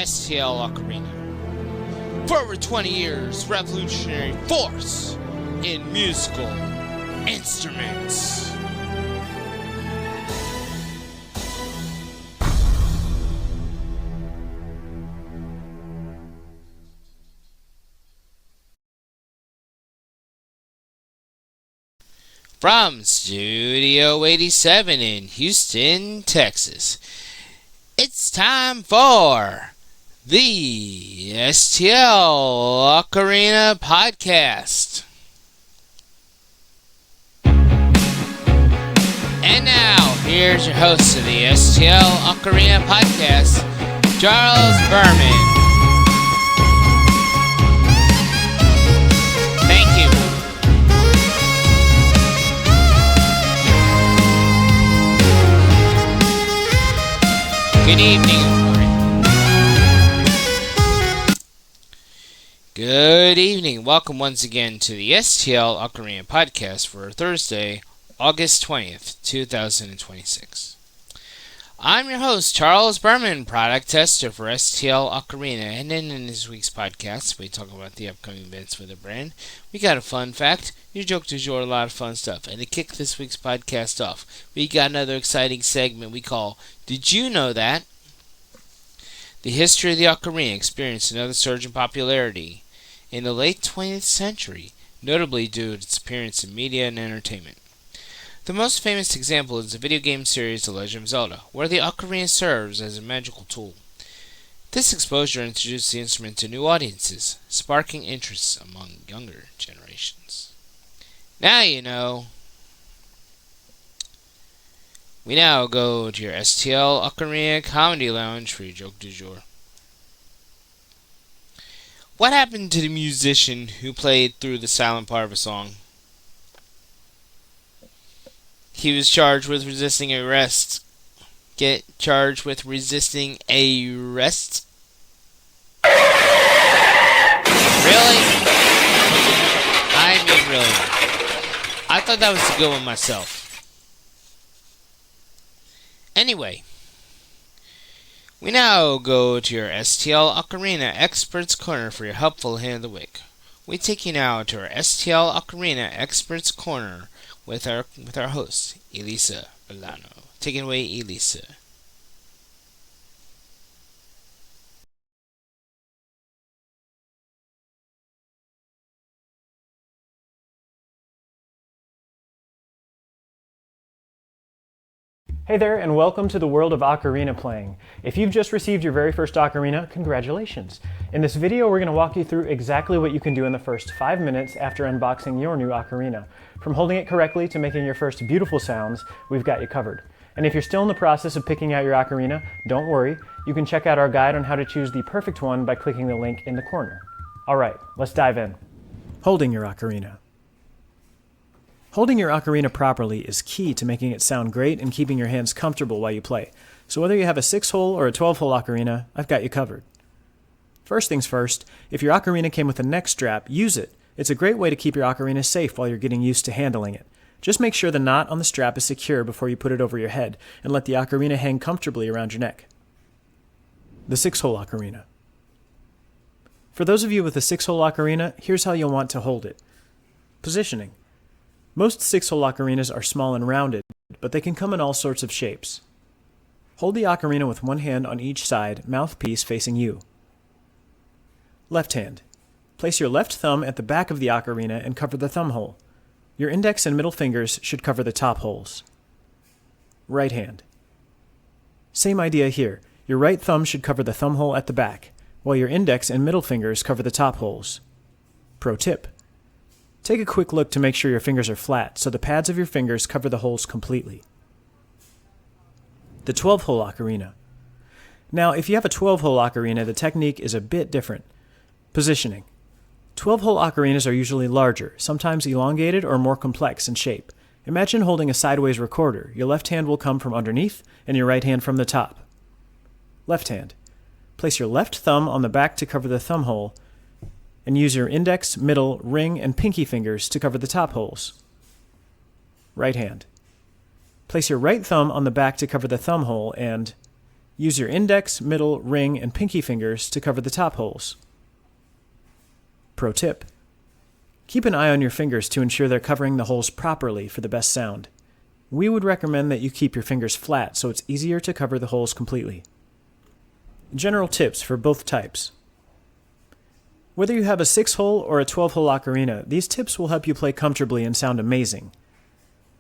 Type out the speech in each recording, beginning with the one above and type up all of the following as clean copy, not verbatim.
STL Ocarina. For over 20 years, revolutionary force in musical instruments. From Studio 87 in Houston, Texas, it's time for the STL Ocarina Podcast. And now, here's your host of the STL Ocarina Podcast, Charles Berman. Thank you. Good evening, everybody. Good evening. Welcome once again to the STL Ocarina Podcast for Thursday, August 20th, 2026. I'm your host, Charles Berman, product tester for STL Ocarina, and in this week's podcast, we talk about the upcoming events for the brand. We got a fun fact, new joke du jour, a lot of fun stuff. And to kick this week's podcast off, we got another exciting segment we call Did You Know That? The history of the ocarina experienced another surge in popularity in the late 20th century, notably due to its appearance in media and entertainment. The most famous example is the video game series The Legend of Zelda, where the ocarina serves as a magical tool. This exposure introduced the instrument to new audiences, sparking interest among younger generations. Now you know. We now go to your STL Ocarina Comedy Lounge for your joke du jour. What happened to the musician who played through the silent part of a song? He was charged with resisting arrest. Get charged with resisting arrest? Really? I mean, really. I thought that was a good one myself. Anyway, we now go to your STL Ocarina Experts Corner for your helpful hand of the week. We take you now to our STL Ocarina Experts Corner with our host, Elisa Milano. Take it away, Elisa. Hey there, and welcome to the world of ocarina playing. If you've just received your very first ocarina, congratulations. In this video, we're going to walk you through exactly what you can do in the first 5 minutes after unboxing your new ocarina. From holding it correctly to making your first beautiful sounds, we've got you covered. And if you're still in the process of picking out your ocarina, don't worry. You can check out our guide on how to choose the perfect one by clicking the link in the corner. All right, let's dive in. Holding your ocarina. Holding your ocarina properly is key to making it sound great and keeping your hands comfortable while you play. So whether you have a 6-hole or a 12-hole ocarina, I've got you covered. First things first, if your ocarina came with a neck strap, use it. It's a great way to keep your ocarina safe while you're getting used to handling it. Just make sure the knot on the strap is secure before you put it over your head, and let the ocarina hang comfortably around your neck. The 6-hole ocarina. For those of you with a 6-hole ocarina, here's how you'll want to hold it. Positioning. Most 6-hole ocarinas are small and rounded, but they can come in all sorts of shapes. Hold the ocarina with one hand on each side, mouthpiece facing you. Left hand. Place your left thumb at the back of the ocarina and cover the thumb hole. Your index and middle fingers should cover the top holes. Right hand. Same idea here. Your right thumb should cover the thumb hole at the back, while your index and middle fingers cover the top holes. Pro tip. Take a quick look to make sure your fingers are flat, so the pads of your fingers cover the holes completely. The 12-hole ocarina. Now, if you have a 12-hole ocarina, the technique is a bit different. Positioning. 12-hole ocarinas are usually larger, sometimes elongated or more complex in shape. Imagine holding a sideways recorder. Your left hand will come from underneath, and your right hand from the top. Left hand. Place your left thumb on the back to cover the thumb hole, and use your index, middle, ring, and pinky fingers to cover the top holes. Right hand. Place your right thumb on the back to cover the thumb hole and Use your index, middle, ring, and pinky fingers to cover the top holes. Pro tip: keep an eye on your fingers to ensure they're covering the holes properly for the best sound. We would recommend that you keep your fingers flat so it's easier to cover the holes completely. General tips for both types. Whether you have a 6-hole or a 12-hole ocarina, these tips will help you play comfortably and sound amazing.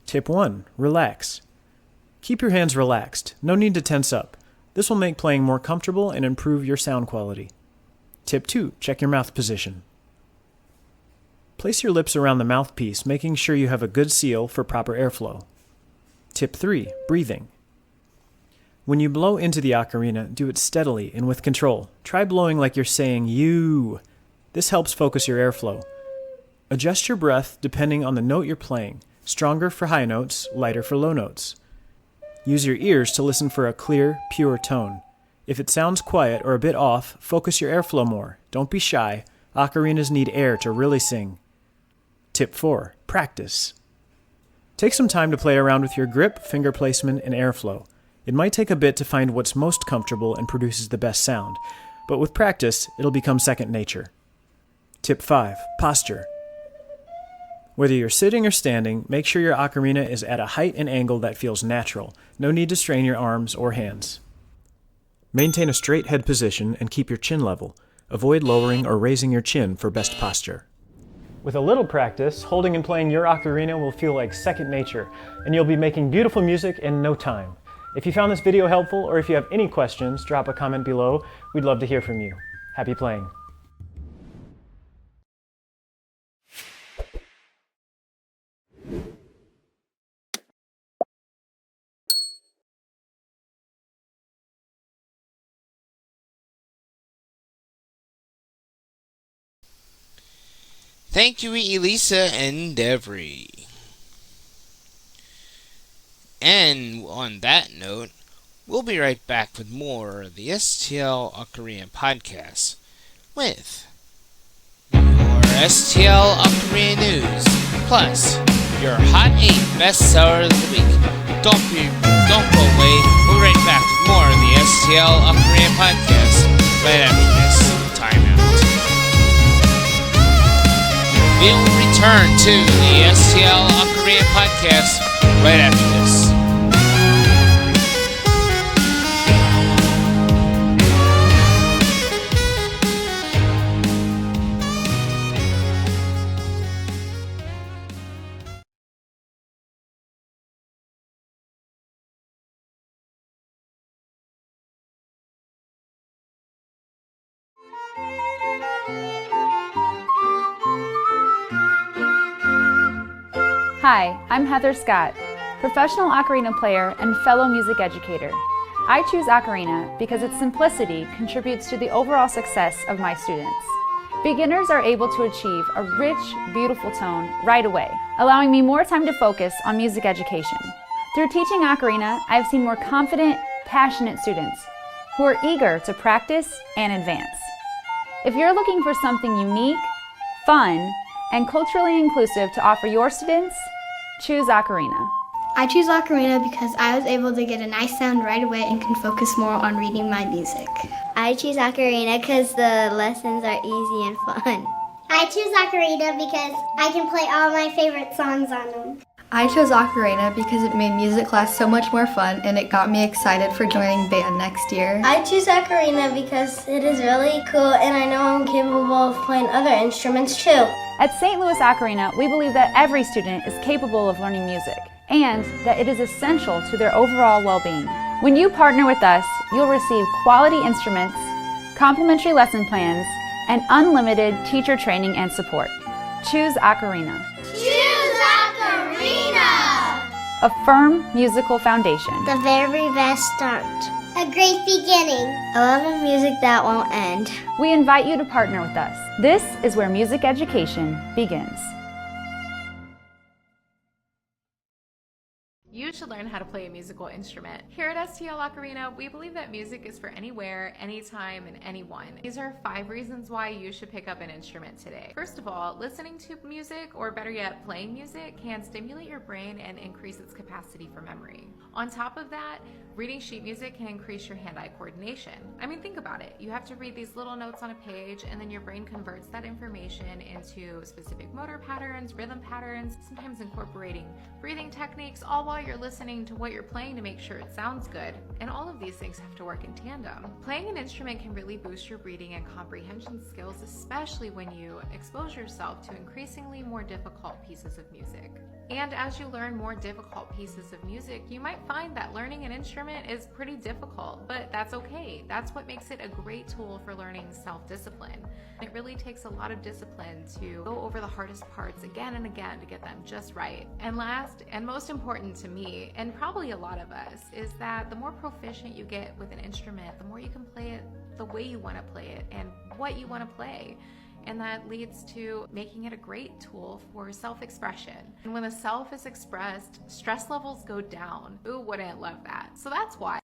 Tip 1. Relax. Keep your hands relaxed. No need to tense up. This will make playing more comfortable and improve your sound quality. Tip 2. Check your mouth position. Place your lips around the mouthpiece, making sure you have a good seal for proper airflow. Tip 3. Breathing. When you blow into the ocarina, do it steadily and with control. Try blowing like you're saying you. This helps focus your airflow. Adjust your breath depending on the note you're playing. Stronger for high notes, lighter for low notes. Use your ears to listen for a clear, pure tone. If it sounds quiet or a bit off, focus your airflow more. Don't be shy. Ocarinas need air to really sing. Tip 4. Practice. Take some time to play around with your grip, finger placement, and airflow. It might take a bit to find what's most comfortable and produces the best sound, but with practice, it'll become second nature. Tip 5. Posture. Whether you're sitting or standing, make sure your ocarina is at a height and angle that feels natural. No need to strain your arms or hands. Maintain a straight head position and keep your chin level. Avoid lowering or raising your chin for best posture. With a little practice, holding and playing your ocarina will feel like second nature, and you'll be making beautiful music in no time. If you found this video helpful, or if you have any questions, drop a comment below. We'd love to hear from you. Happy playing. Thank you, Elisa and Devry. And on that note, we'll be right back with more of the STL Ocarina Podcast with your STL Ocarina news, plus your Hot 8 bestsellers of the week. Don't go away. We'll be right back with more of the STL Ocarina Podcast right after this timeout. We'll return to the STL Ocarina Podcast right after this. Hi, I'm Heather Scott, professional ocarina player and fellow music educator. I choose ocarina because its simplicity contributes to the overall success of my students. Beginners are able to achieve a rich, beautiful tone right away, allowing me more time to focus on music education. Through teaching ocarina, I've seen more confident, passionate students who are eager to practice and advance. If you're looking for something unique, fun, and culturally inclusive to offer your students, choose ocarina. I choose ocarina because I was able to get a nice sound right away and can focus more on reading my music. I choose ocarina because the lessons are easy and fun. I choose ocarina because I can play all my favorite songs on them. I chose ocarina because it made music class so much more fun and it got me excited for joining band next year. I choose ocarina because it is really cool and I know I'm capable of playing other instruments too. At St. Louis Ocarina, we believe that every student is capable of learning music and that it is essential to their overall well-being. When you partner with us, you'll receive quality instruments, complimentary lesson plans, and unlimited teacher training and support. Choose ocarina. Choose ocarina! A firm musical foundation. The very best start. A great beginning. I love a music that won't end. We invite you to partner with us. This is where music education begins. should learn how to play a musical instrument. Here at STL Ocarina, we believe that music is for anywhere, anytime, and anyone. These are 5 reasons why you should pick up an instrument today. First of all, listening to music, or better yet, playing music, can stimulate your brain and increase its capacity for memory. On top of that, reading sheet music can increase your hand-eye coordination. I mean, think about it. You have to read these little notes on a page, and then your brain converts that information into specific motor patterns, rhythm patterns, sometimes incorporating breathing techniques, all while you're listening to what you're playing to make sure it sounds good. And all of these things have to work in tandem. Playing an instrument can really boost your reading and comprehension skills, especially when you expose yourself to increasingly more difficult pieces of music. And as you learn more difficult pieces of music, you might find that learning an instrument is pretty difficult, but that's okay. That's what makes it a great tool for learning self-discipline. It really takes a lot of discipline to go over the hardest parts again and again to get them just right. And last, and most important to me, and probably a lot of us, is that the more proficient you get with an instrument, the more you can play it the way you want to play it and what you want to play. And that leads to making it a great tool for self-expression. And when the self is expressed, stress levels go down. Who wouldn't love that? So that's why.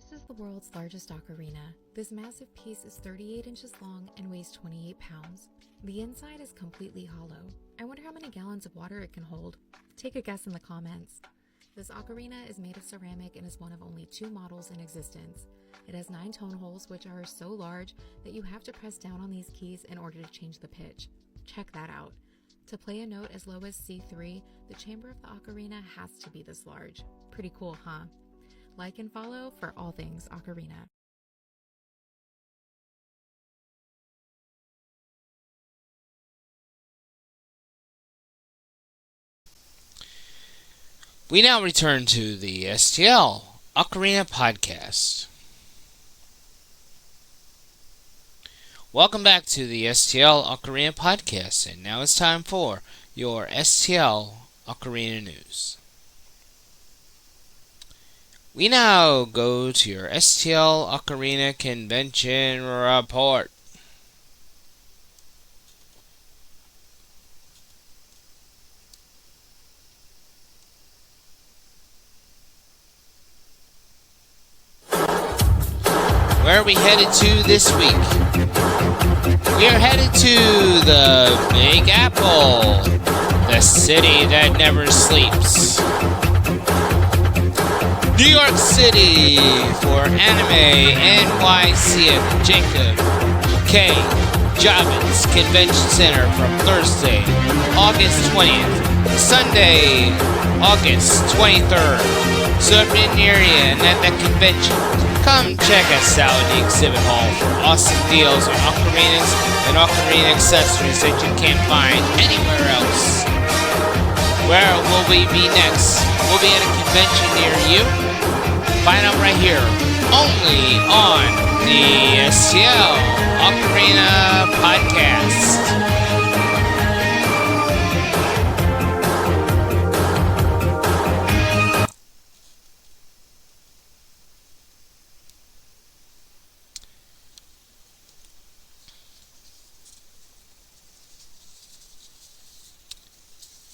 This is the world's largest ocarina. This massive piece is 38 inches long and weighs 28 pounds. The inside is completely hollow. I wonder how many gallons of water it can hold. Take a guess in the comments. This ocarina is made of ceramic and is one of only 2 models in existence. It has 9 tone holes, which are so large that you have to press down on these keys in order to change the pitch. Check that out. To play a note as low as C3, the chamber of the ocarina has to be this large. Pretty cool, huh? Like and follow for all things ocarina. We now return to the STL Ocarina Podcast. Welcome back to the STL Ocarina Podcast, and now it's time for your STL Ocarina News. We now go to your STL Ocarina Convention Report. Where are we headed to this week? We are headed to the Big Apple, the city that never sleeps. New York City for Anime NYCF Jacob K. Javits Convention Center from Thursday, August 20th, Sunday, August 23rd. So if you're in the area and at that convention, come check us out in the exhibit hall for awesome deals on ocarinas and ocarina accessories that you can't find anywhere else. Where will we be next? We'll be at a convention near you. Find out right here, only on the STL Ocarina Podcast.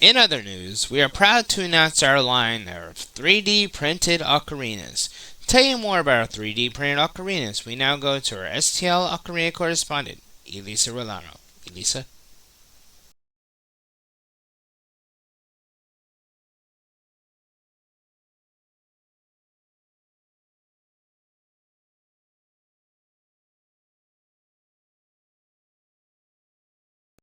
In other news, we are proud to announce our line of 3D printed ocarinas. To tell you more about our 3D printed ocarinas, we now go to our STL Ocarina correspondent, Elisa Rolano. Elisa?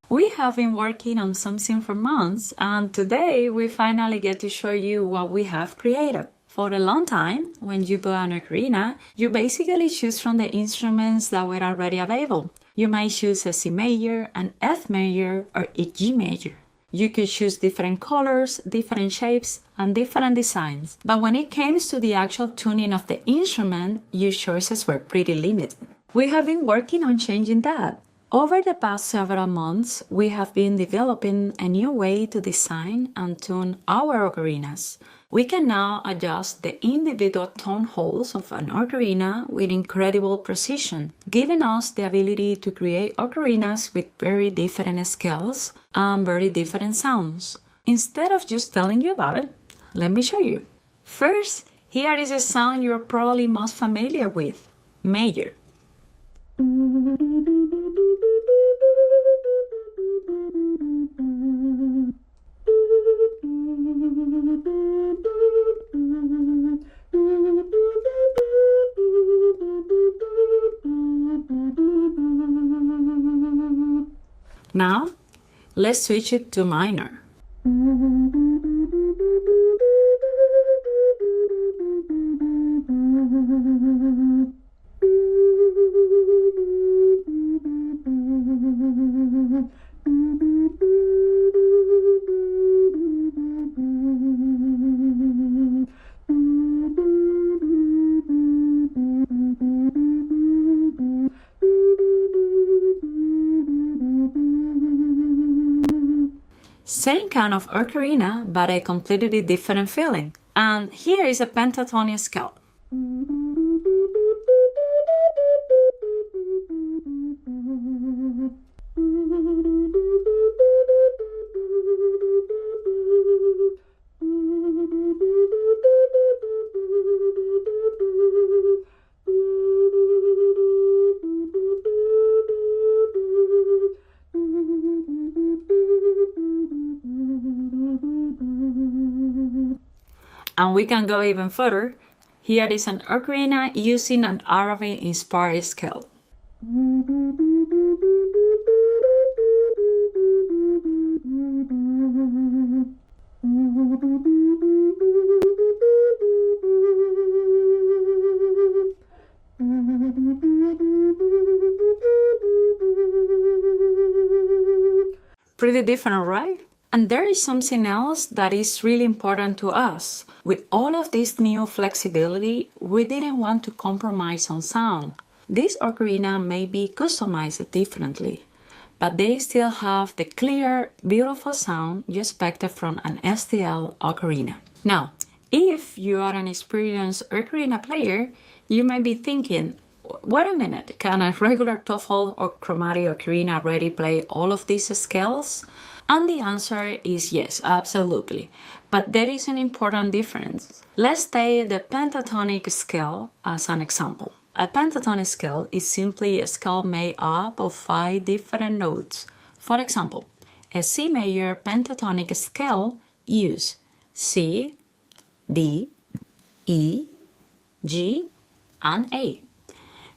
We have been working on something for months, and today we finally get to show you what we have created. For a long time, when you buy an ocarina, you basically choose from the instruments that were already available. You might choose a C major, an F major, or a G major. You could choose different colors, different shapes, and different designs. But when it comes to the actual tuning of the instrument, your choices were pretty limited. We have been working on changing that. Over the past several months, we have been developing a new way to design and tune our ocarinas. We can now adjust the individual tone holes of an ocarina with incredible precision, giving us the ability to create ocarinas with very different scales and very different sounds. Instead of just telling you about it, let me show you. First, here is a sound you're probably most familiar with, major. Now, let's switch it to minor. Same kind of ocarina, but a completely different feeling. And here is a pentatonic scale. And we can go even further. Here is an ocarina using an Arabic-inspired scale. Pretty different, right? And there is something else that is really important to us. With all of this new flexibility, we didn't want to compromise on sound. This ocarina may be customized differently, but they still have the clear, beautiful sound you expected from an STL Ocarina. Now, if you are an experienced ocarina player, you might be thinking, wait a minute, can a regular 12-hole or chromatic ocarina really play all of these scales? And the answer is yes, absolutely. But there is an important difference. Let's take the pentatonic scale as an example. A pentatonic scale is simply a scale made up of 5 different notes. For example, a C major pentatonic scale uses C, D, E, G, and A.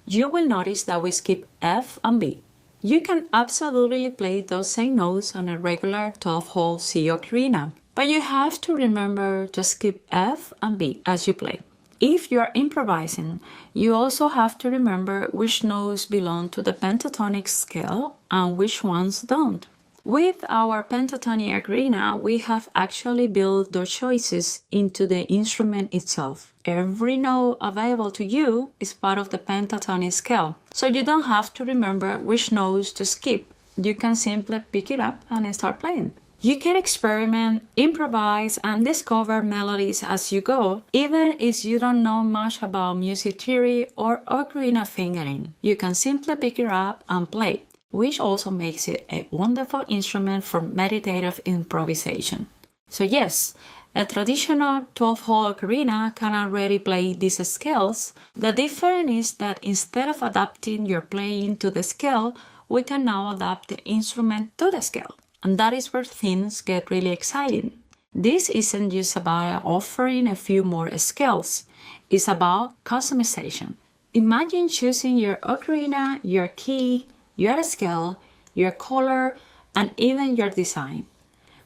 You will notice that we skip F and B. You can absolutely play those same notes on a regular 12-hole C ocarina, but you have to remember to skip F and B as you play. If you are improvising, you also have to remember which notes belong to the pentatonic scale and which ones don't. With our pentatonic ocarina, we have actually built those choices into the instrument itself. Every note available to you is part of the pentatonic scale, so you don't have to remember which notes to skip. You can simply pick it up and start playing. You can experiment, improvise, and discover melodies as you go, even if you don't know much about music theory or ocarina fingering. You can simply pick it up and play, which also makes it a wonderful instrument for meditative improvisation. So yes, a traditional 12-hole ocarina can already play these scales. The difference is that instead of adapting your playing to the scale, we can now adapt the instrument to the scale. And that is where things get really exciting. This isn't just about offering a few more scales. It's about customization. Imagine choosing your ocarina, your key, your scale, your color, and even your design.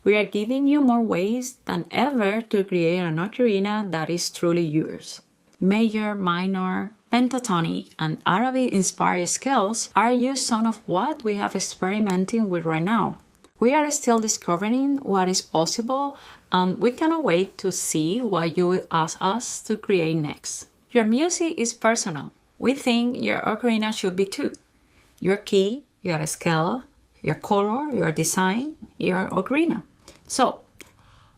We are giving you more ways than ever to create an ocarina that is truly yours. Major, minor, pentatonic, and Arabic-inspired scales are just some of what we have experimenting with right now. We are still discovering what is possible, and we cannot wait to see what you will ask us to create next. Your music is personal. We think your ocarina should be too. Your key, your scale, your color, your design, your ocarina. So,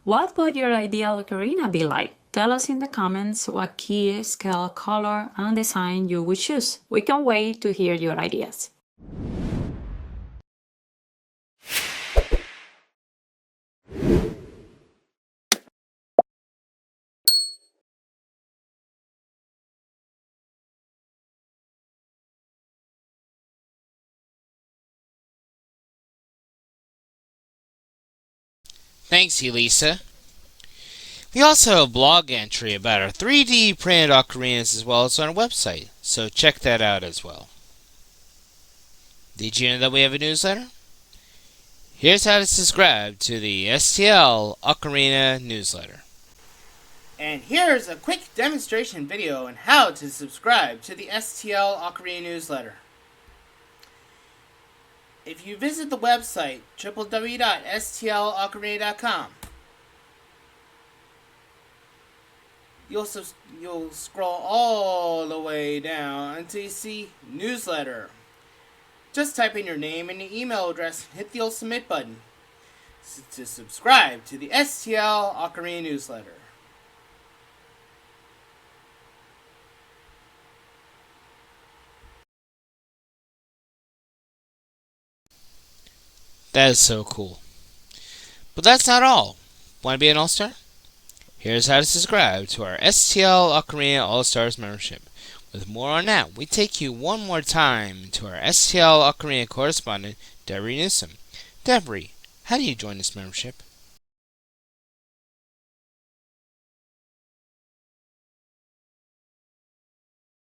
what would your ideal ocarina be like? Tell us in the comments what key, scale, color, and design you would choose. We can't wait to hear your ideas. Thanks, Elisa. We also have a blog entry about our 3D printed ocarinas as well as on our website, so check that out as well. Did you know that we have a newsletter? Here's how to subscribe to the STL Ocarina newsletter. And here's a quick demonstration video on how to subscribe to the STL Ocarina newsletter. If you visit the website www.stlocarina.com, you'll scroll all the way down until you see newsletter. Just type in your name and your email address and hit the old submit button to subscribe to the STL Ocarina newsletter. That is so cool. But that's not all. Want to be an All-Star? Here's how to subscribe to our STL Ocarina All-Stars membership. With more on that, we take you one more time to our STL Ocarina correspondent, Deborah Newsom. Deborah, how do you join this membership?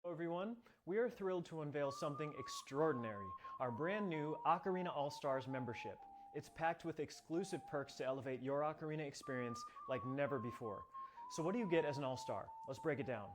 Hello everyone, we are thrilled to unveil something extraordinary, our brand new Ocarina All-Stars membership. It's packed with exclusive perks to elevate your Ocarina experience like never before. So what do you get as an All-Star? Let's break it down.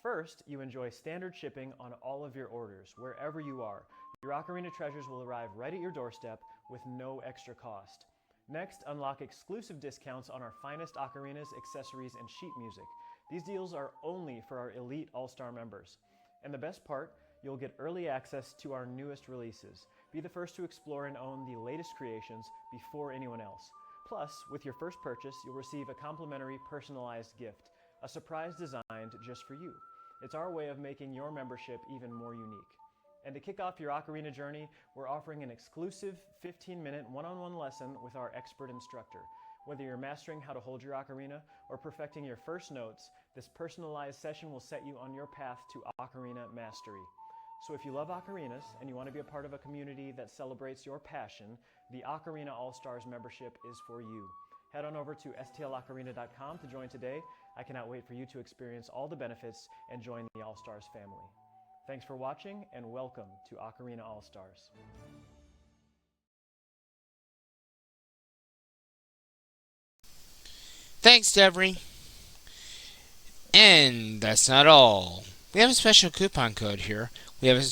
First, you enjoy standard shipping on all of your orders, wherever you are. Your Ocarina treasures will arrive right at your doorstep with no extra cost. Next, unlock exclusive discounts on our finest ocarinas, accessories, and sheet music. These deals are only for our elite All-Star members. And the best part, you'll get early access to our newest releases. Be the first to explore and own the latest creations before anyone else. Plus, with your first purchase, you'll receive a complimentary personalized gift, a surprise designed just for you. It's our way of making your membership even more unique. And to kick off your Ocarina journey, we're offering an exclusive 15-minute one-on-one lesson with our expert instructor. Whether you're mastering how to hold your ocarina or perfecting your first notes, this personalized session will set you on your path to ocarina mastery. So if you love ocarinas and you want to be a part of a community that celebrates your passion, the Ocarina All-Stars membership is for you. Head on over to stlocarina.com to join today. I cannot wait for you to experience all the benefits and join the All-Stars family. Thanks for watching and welcome to Ocarina All-Stars. Thanks, Deborah. And that's not all. We have a special coupon code here. We have a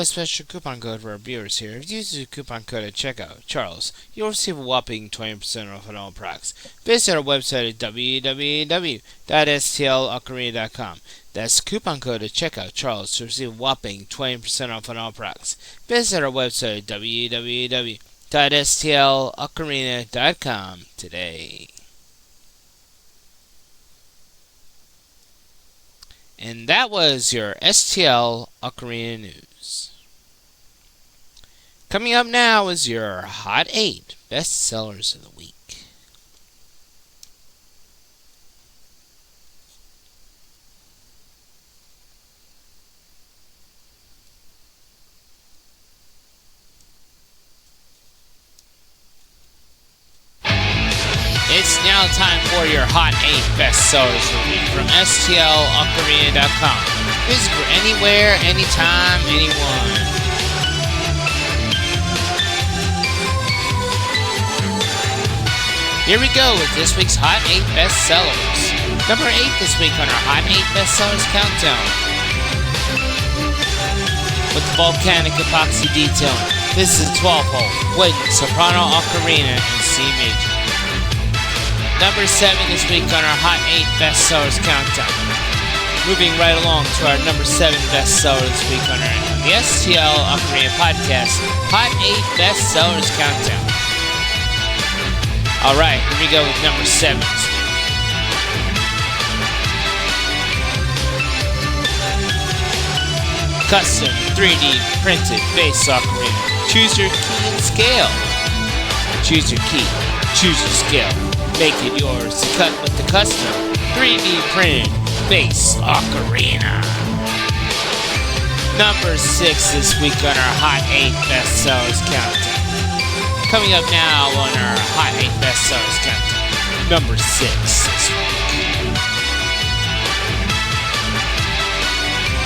special coupon code for our viewers here. If you use the coupon code at checkout, Charles, you'll receive a whopping 20% off on all products. Visit our website at www.stlocarina.com. That's coupon code at checkout, Charles, to receive a whopping 20% off on all products. Visit our website at www.stlocarina.com today. And that was your STL Ocarina News. Coming up now is your Hot 8 Bestsellers of the Week. It's now time for your Hot 8 Bestsellers of the Week from STLOcarina.com. Visit for anywhere, anytime, anyone. Here we go with this week's Hot 8 Bestsellers. Number 8 this week on our Hot 8 Bestsellers Countdown. With the volcanic epoxy detailing, this is 12-hole, wooden, soprano ocarina in C major. Number 7 this week on our Hot 8 Bestsellers Countdown. Moving right along to our number 7 bestseller this week on the STL Ocarina Podcast Hot 8 Bestsellers Countdown. Alright, here we go with number 7 this week. Custom 3D printed bass ocarina. Choose your key and scale. Choose your key, choose your scale. Make it yours to cut with the custom 3D printed bass ocarina. Number 6 this week on our Hot 8 Bestsellers Countdown. Coming up now on our Hot 8 Bestsellers Countdown. Number 6 this week.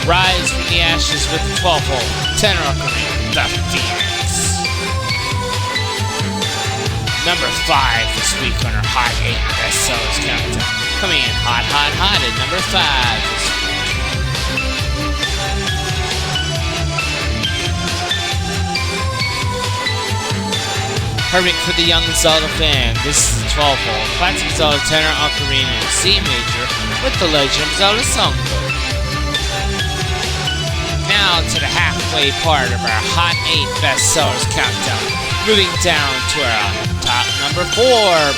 Rise from the ashes with the 12-hole tenor ocarina, the Phoenix. Number 5 this week on our Hot 8 Bestsellers Countdown. Coming in hot at number 5 this week. Perfect for the young Zelda fan, this is the 12-hole classic Zelda tenor ocarina in C major with the Legend of Zelda songbook. Now to the halfway part of our Hot 8 Bestsellers Countdown. Moving down to our top number 4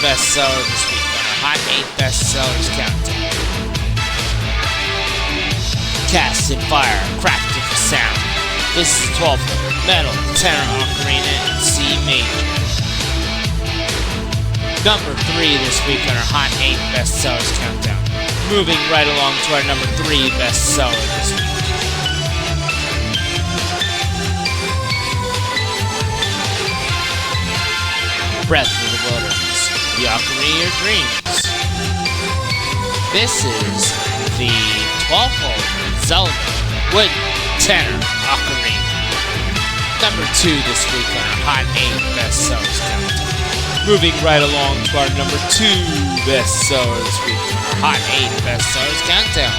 bestseller this week on our Hot 8 Bestsellers Countdown. Cast in Fire, Crafted for Sound. This is 12-hole metal tenor ocarina in C major. Number 3 this week on our Hot 8 Bestsellers Countdown. Moving right along to our number 3 bestseller this week. Breath of the Wilderness, the Ocarina of Your Dreams. This is the 12-hole Zelda Wooden Tenor Ocarina. Number 2 this week on our Hot 8 Bestsellers Countdown. Moving right along to our number 2 bestseller this week on our Hot 8 Bestsellers Countdown.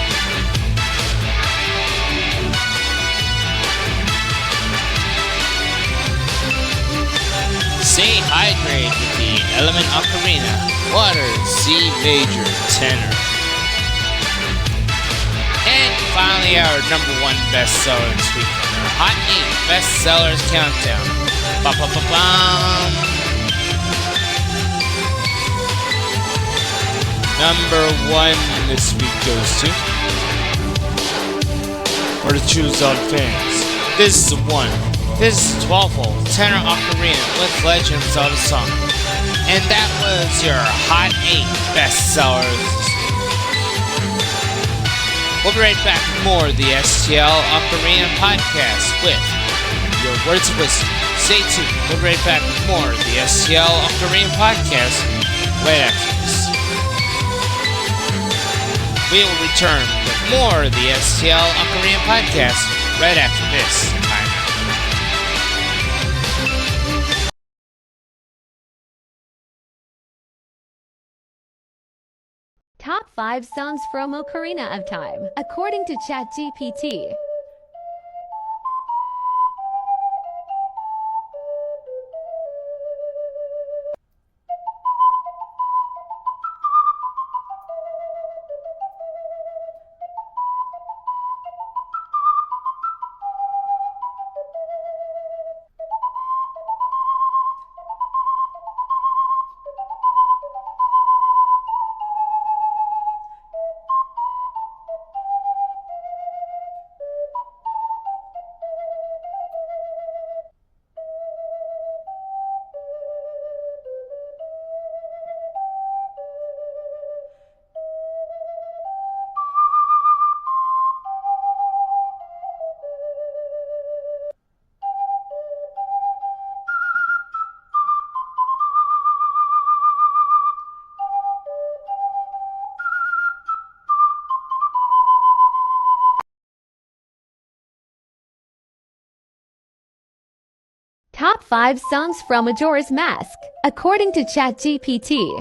Stay hydrated with the Element Ocarina, Water, C major, tenor. And finally our number 1 bestseller this week on our Hot 8 Bestsellers Countdown. Ba-ba-ba-bam! Number 1 this week goes to, for the true Zelda fans, this is the one. This is 12-hole tenor ocarina with Legend of Zelda song. And that was your Hot 8 bestsellers this week. We'll be right back with more of the STL Ocarina Podcast with your words of wisdom. Stay tuned. We'll be right back with more of the STL Ocarina Podcast right after this. We will return with more of the STL Ocarina Podcast right after this time out. Top 5 songs from Ocarina of Time, according to ChatGPT. Top 5 songs from Majora's Mask, according to ChatGPT.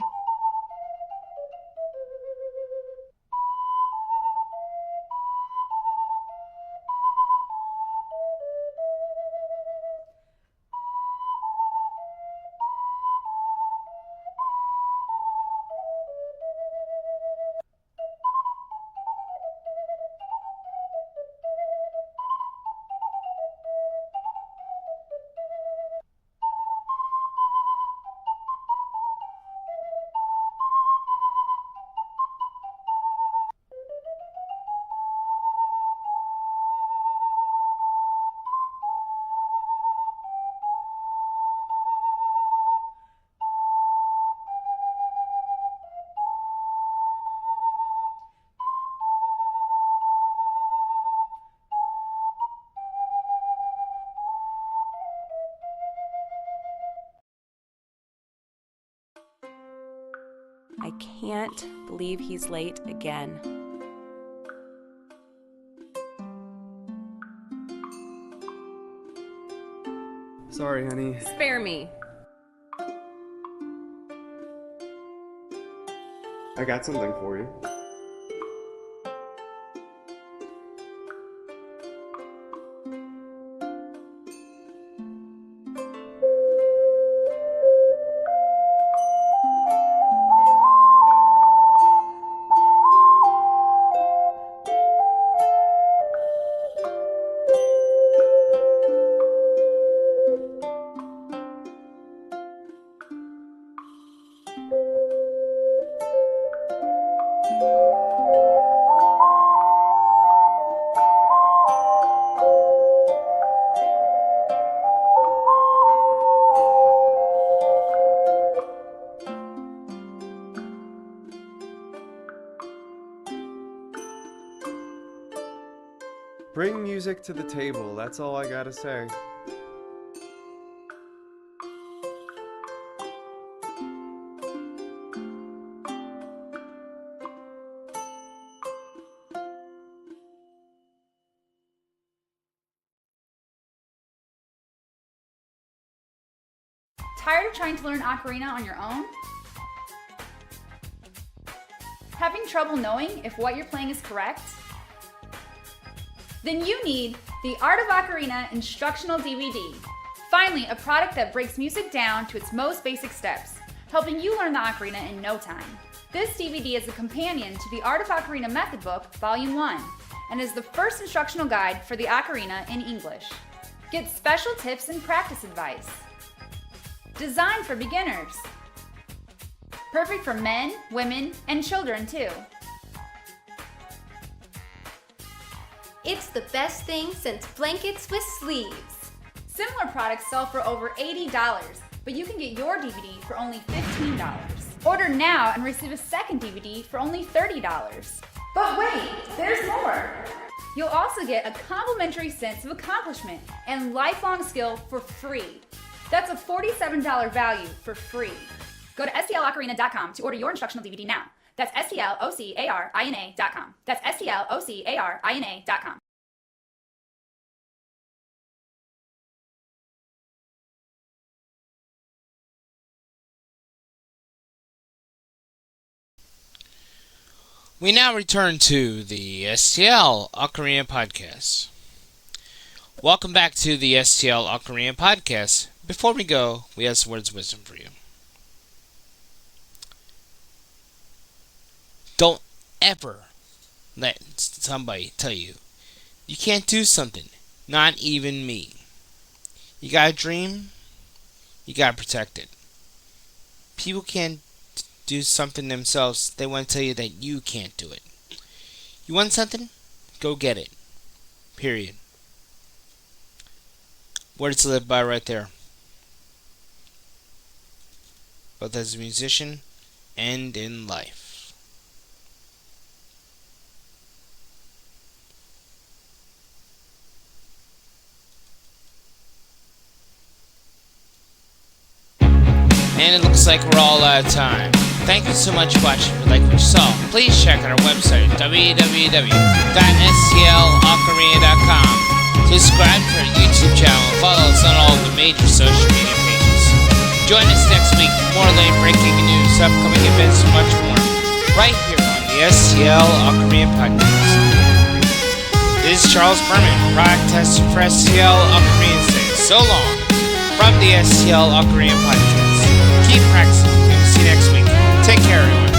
I can't believe he's late again. Sorry, honey. Spare me. I got something for you. Bring music to the table, that's all I gotta say. Tired of trying to learn ocarina on your own? Having trouble knowing if what you're playing is correct? Then you need the Art of Ocarina Instructional DVD. Finally, a product that breaks music down to its most basic steps, helping you learn the ocarina in no time. This DVD is a companion to the Art of Ocarina Method Book, Volume 1, and is the first instructional guide for the ocarina in English. Get special tips and practice advice. Designed for beginners. Perfect for men, women, and children too. It's the best thing since blankets with sleeves. Similar products sell for over $80, but you can get your DVD for only $15. Order now and receive a second DVD for only $30. But wait, there's more! You'll also get a complimentary sense of accomplishment and lifelong skill for free. That's a $47 value for free. Go to stlocarina.com to order your instructional DVD now. That's stlocarina.com. That's stlocarina.com. We now return to the STL Ocarina Podcast. Welcome back to the STL Ocarina Podcast. Before we go, we have some words of wisdom for you. Don't ever let somebody tell you you can't do something. Not even me. You got a dream, you got to protect it. People can't do something themselves. They want to tell you that you can't do it. You want something? Go get it. Period. Words to live by right there. Both as a musician and in life. And it looks like we're all out of time. Thank you so much for watching. If you like what you saw, please check out our website, www.stlocarina.com. Subscribe to our YouTube channel and follow us on all the major social media pages. Join us next week for more late-breaking news, upcoming events, and much more, right here on the STL Ocarina Podcast. This is Charles Berman, product tester for STL Ocarina, saying so long from the STL Ocarina Podcast. Keep practicing, and we'll see you next week. Take care, everyone.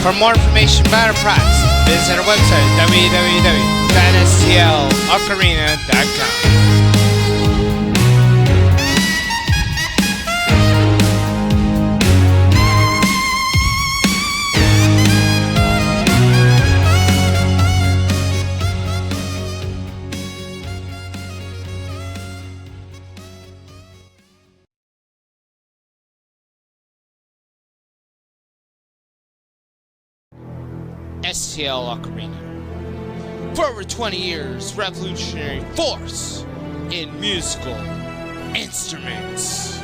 For more information about our products, visit our website, www.stlocarina.com. STL Ocarina. For over 20 years, revolutionary force in musical instruments.